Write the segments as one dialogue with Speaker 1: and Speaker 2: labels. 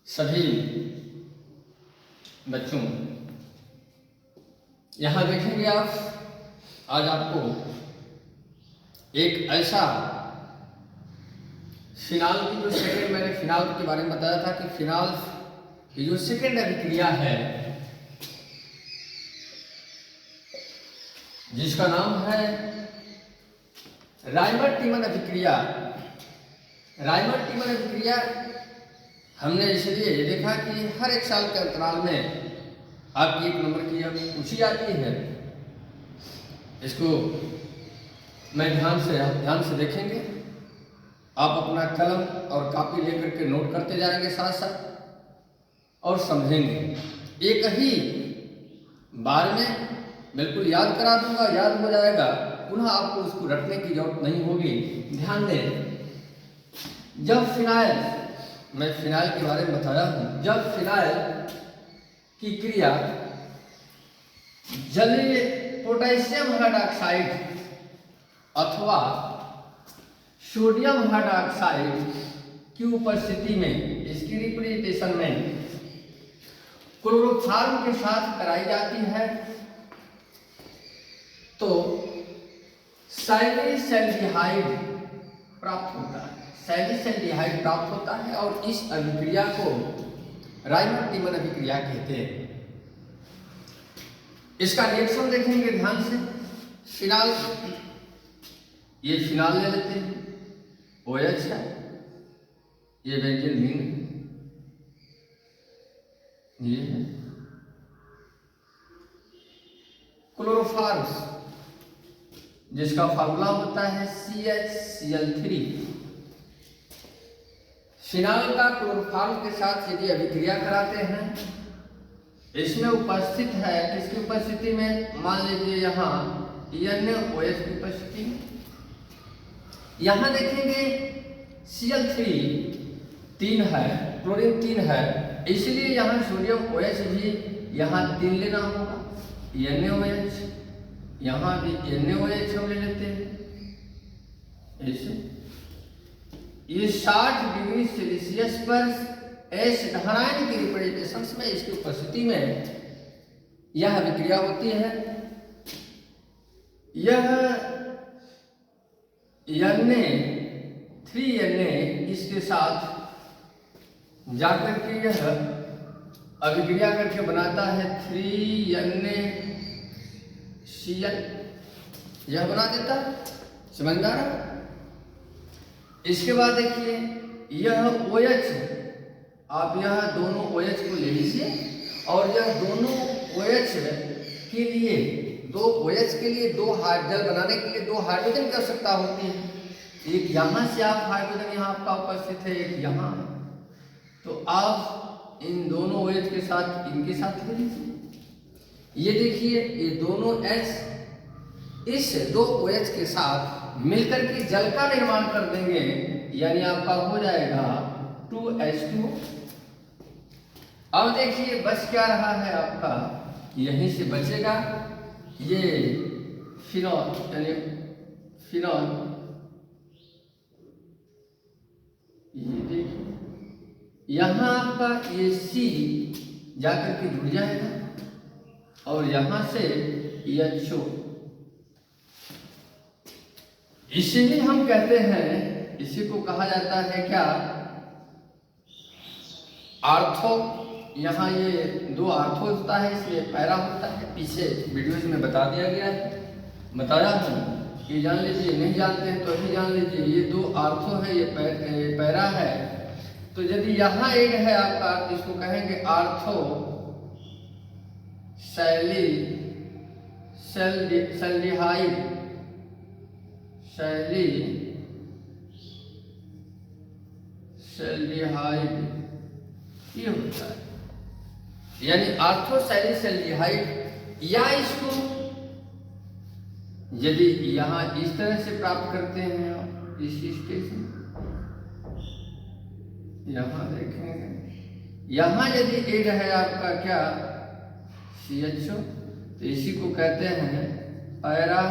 Speaker 1: सभी बच्चों, यहाँ देखेंगे आप, आज आपको एक ऐसा फिनाल की जो सेकेंड, मैंने फिनाल के बारे में बताया था कि फिनाल की जो सेकेंड अभिक्रिया है जिसका नाम है राइमर-टीमन अभिक्रिया। राइमर-टीमन अभिक्रिया हमने इसलिए देखा कि हर एक साल के अंतराल में आपकी 1 नंबर की अब पूछी जाती है। इसको मैं ध्यान से देखेंगे। आप अपना कलम और कॉपी लेकर के नोट करते जाएंगे साथ साथ और समझेंगे। एक ही बार में बिल्कुल याद करा दूंगा, याद हो जाएगा, पुनः आपको उसको रटने की जरूरत नहीं होगी। ध्यान दें, जब फिनाइल, मैं फिनाइल के बारे में बताया हूं, जब फिनाइल की क्रिया जलीय पोटेशियम हाइड्रॉक्साइड अथवा सोडियम हाइड्रॉक्साइड की उपस्थिति में, इसकी रिप्रेजेंटेशन में क्लोरोफॉर्म के साथ कराई जाती है तो सैलिसैल्डिहाइड प्राप्त होता है। सैलिसैल्डिहाइड प्राप्त होता है और इस अभिक्रिया को राइमर-टीमन अभिक्रिया कहते हैं। इसका रिएक्शन देखेंगे ध्यान से। फिनाल, ये फिनाल ले लेते हैं, OH है, ये बेंजीन है, ये है क्लोरोफॉर्म जिसका फार्मूला होता है CHCl3। फिनाल का क्लोरोफॉर्म के साथ यदि अभिक्रिया कराते हैं, इसमें उपस्थित है, किसकी उपस्थिति में, मान लीजिए यहाँ NaOH की उपस्थिति में। यहाँ देखेंगे Cl3 3 है, क्लोरीन 3 है, इसलिए यहाँ सोडियम OH भी यहाँ 3 लेना होगा। NaOH, यहाँ भी NaOH हम ले लेते हैं ऐसे। ये 60 डिग्री सेल्सियस पर एस धारायन की रिप्रेजेंटेशन में, इसकी उपस्थिति में यह अभिक्रिया होती है। यह Na3Na इसके साथ जाकर के यह अभिक्रिया करके बनाता है 3NaCl, यह बना देता है। समझदार है। इसके बाद देखिए, यह OH, आप यह दोनों OH को ले लीजिए और यह दोनों OH के लिए, दो OH के लिए दो हाइड्रोजन बनाने के लिए 2 हाइड्रोजन की आवश्यकता होती है। एक यहाँ से आप हाइड्रोजन यहाँ आपका उपस्थित है, एक यहाँ है, तो आप इन दोनों OH के साथ इनके साथ ले लीजिए। ये देखिए, ये दोनों H इस 2 OH के साथ मिलकर के जल का निर्माण कर देंगे, यानी आपका हो जाएगा 2H2। अब देखिए बच क्या रहा है आपका, यहीं से बचेगा ये फिनॉल, यानी फिनॉल। ये देखिए, यहाँ आपका ये C जाकर के जुड़ जाएगा और यहाँ से HO। इसीलिए हम कहते हैं, इसी को कहा जाता है क्या, आर्थो। यहाँ ये 2 आर्थो होता है, इसलिए पैरा होता है। पीछे वीडियोज में बता दिया गया है, बताया हूँ कि जान लीजिए, नहीं जानते हैं तो अभी जान लीजिए। ये 2 आर्थो है, ये पैरा है। तो यदि यहाँ एड है आपका, इसको कहेंगे आर्थो सैलिसैल्डिहाइड, सैलिसैल्डिहाइड ये होता है, यानी आर्थोसैलिसैल्डिहाइड। या इसको यदि यहाँ इस तरह से प्राप्त करते हैं आप, इस स्टेज में, यहाँ देखेंगे, यहाँ यदि एड है आपका क्या, CHO, तो इसी को कहते हैं पैरा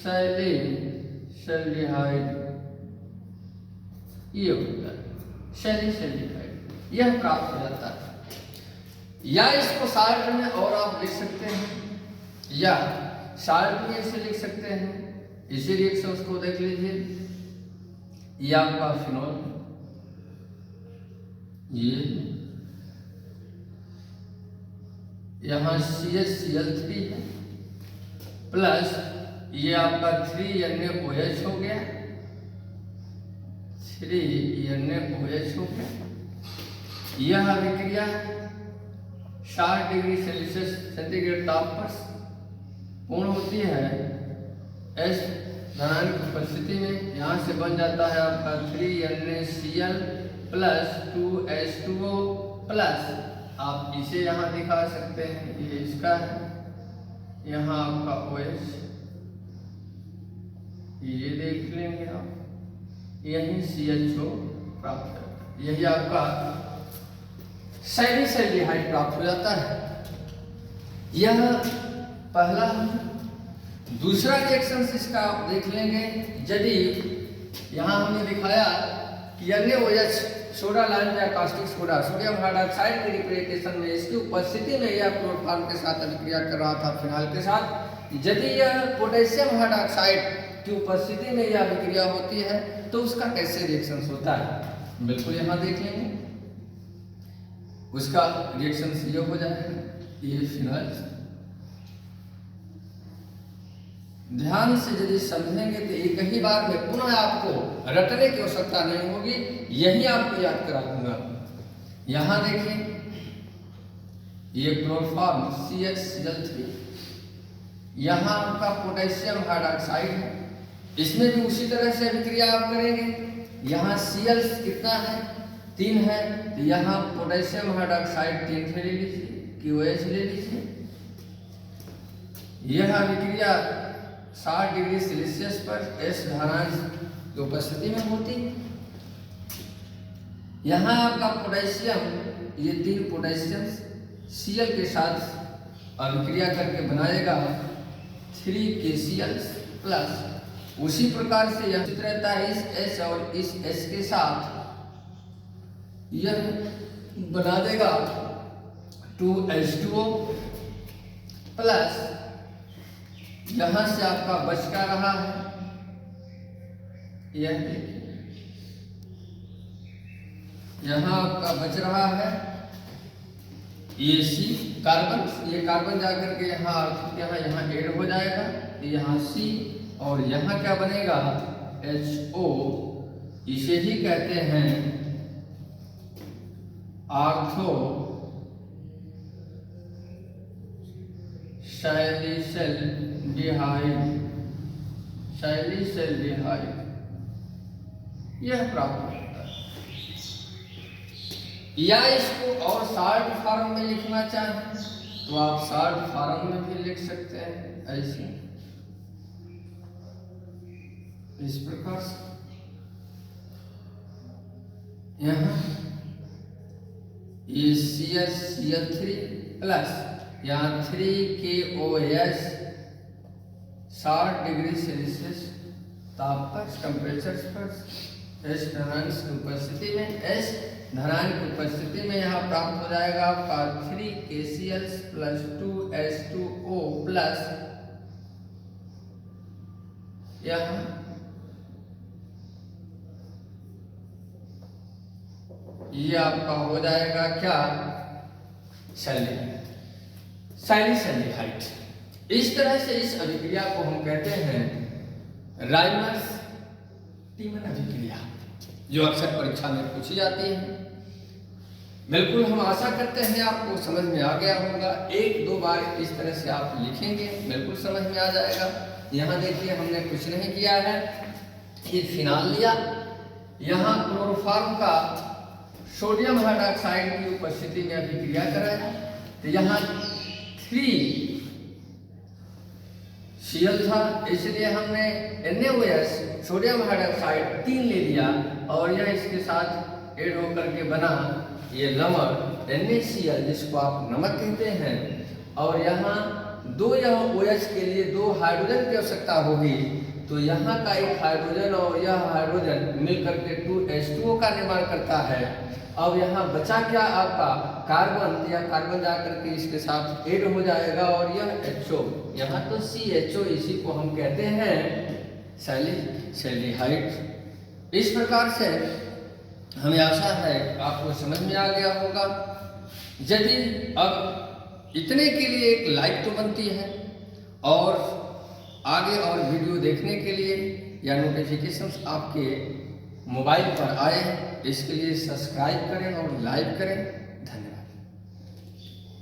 Speaker 1: सैलिसैल्डिहाइड, ये होता है सैलिसैल्डिहाइड। यह प्राप्त हो जाता है। या इसको शार्ट में और आप लिख सकते हैं, या शार्ट में इसे लिख सकते हैं। इसी रिएक्शंस को देख लीजिए, ये आपका फिनॉल, ये यहाँ CH Cl3 है, प्लस ये आपका 3NaOH हो गया, 3NaOH हो गया। यह अभिक्रिया 60 डिग्री सेल्सियस सेंटीग्रेड ताप पर पूर्ण होती है। H धनात्मक की उपस्थिति में यहाँ से बन जाता है आपका 3NaCl प्लस 2H2O प्लस, आप इसे यहाँ दिखा सकते हैं, ये इसका है, यहाँ आपका OH, ये देख लेंगे आप, यही CHO प्राप्त करता है। यही आपका सैलिसल्डिहाइड प्राप्त हो जाता है। यह पहला। दूसरा रिएक्शन इसका आप देख लेंगे, यदि यहाँ हमने दिखाया कि NaOH सोडा लाइम या कास्टिक सोडा सोडियम हाइड्रॉक्साइड के रिप्रेजेंटेशन में इसकी उपस्थिति में यह क्लोरोफॉर्म के साथ अभिक्रिया कर रहा था फिनाल के साथ। यदि यह पोटेशियम हाइड्रॉक्साइड की उपस्थिति में यह अभिक्रिया होती है तो उसका कैसे रिएक्शन होता है, बिल्कुल यहाँ देख लेंगे। उसका रिएक्शन ये हो जाएगा, ये फिनाल। ध्यान से यदि समझेंगे तो एक ही बार में पुनः आपको रटने की आवश्यकता नहीं होगी, यही आपको याद करा दूंगा। यहां देखिए, ये क्लोरोफॉर्म CHCl3, यहां आपका पोटेशियम हाइड्रॉक्साइड है, इसमें भी उसी तरह से अभिक्रिया आप करेंगे। यहाँ Cl कितना है, 3 है, तो यहाँ पोटेशियम हाइड्रॉक्साइड 3 ले लीजिए, QH ले लीजिए। यह अभिक्रिया 60 डिग्री सेल्सियस पर H धारांश की उपस्थिति में होती। यहाँ आपका पोटेशियम, ये 3 पोटेशियम Cl के साथ अभिक्रिया करके बनाएगा 3KCl प्लस। उसी प्रकार से यह रहता है, इस H और इस H के साथ यह बना देगा 2H2O प्लस। यहां से आपका बच का रहा है, यह देखिए, यहां आपका बच रहा है ये C कार्बन, ये कार्बन जाकर के यहाँ ऐड हो जाएगा, यहाँ C, और यहाँ क्या बनेगा HO। इसे ही कहते हैं आर्थो सैलिसल्डिहाइड, यह प्राप्त होता है। या इसको और शॉर्ट फॉर्म में लिखना चाहें तो आप शॉर्ट फॉर्म में भी लिख सकते हैं, ऐसे इस प्रकार से। यहाँ ये CH3 प्लस यहाँ 3KOH 60 डिग्री सेल्सियस ताप पर, टेम्परेचर पर H धनांश की उपस्थिति में, H धनांश की उपस्थिति में यहाँ प्राप्त हो जाएगा आपका 3KCl प्लस 2H2O प्लस। यहाँ ये आपका हो जाएगा क्या, सैलिसल्डिहाइड। इस तरह से इस अभिक्रिया को हम कहते हैं राइमर्स टीमन अभिक्रिया, जो अक्सर परीक्षा में पूछी जाती है। बिल्कुल हम आशा करते हैं आपको समझ में आ गया होगा। 1-2 बार इस तरह से आप लिखेंगे, बिल्कुल समझ में आ जाएगा। यहाँ देखिए, हमने कुछ नहीं किया है, ये फिनाल लिया, यहाँ क्लोरोफॉर्म का सोडियम हाइड्रॉक्साइड की उपस्थिति में अभिक्रिया कराया, तो यहाँ 3Cl था, इसलिए हमने NaOH सोडियम हाइड्रॉक्साइड 3 ले लिया, और यह इसके साथ ऐड होकर के बना ये नमक NaCl, जिसको आप नमक कहते हैं। और यहाँ 2 यह OH के लिए 2 हाइड्रोजन की आवश्यकता होगी, तो यहाँ का एक हाइड्रोजन और यह हाइड्रोजन मिलकर के 2H2O का निर्माण करता है। अब यहाँ बचा क्या आपका कार्बन, या कार्बन जाकर के इसके साथ ऐड हो जाएगा और यह HO, यहाँ तो CHO, इसी को हम कहते हैं सैलिहाइड। इस प्रकार से हमें आशा है आपको समझ में आ गया होगा। यदि अब इतने के लिए एक लाइक तो बनती है, और आगे और वीडियो देखने के लिए या नोटिफिकेशंस आपके मोबाइल पर आए, इसके लिए सब्सक्राइब करें और लाइक करें। धन्यवाद।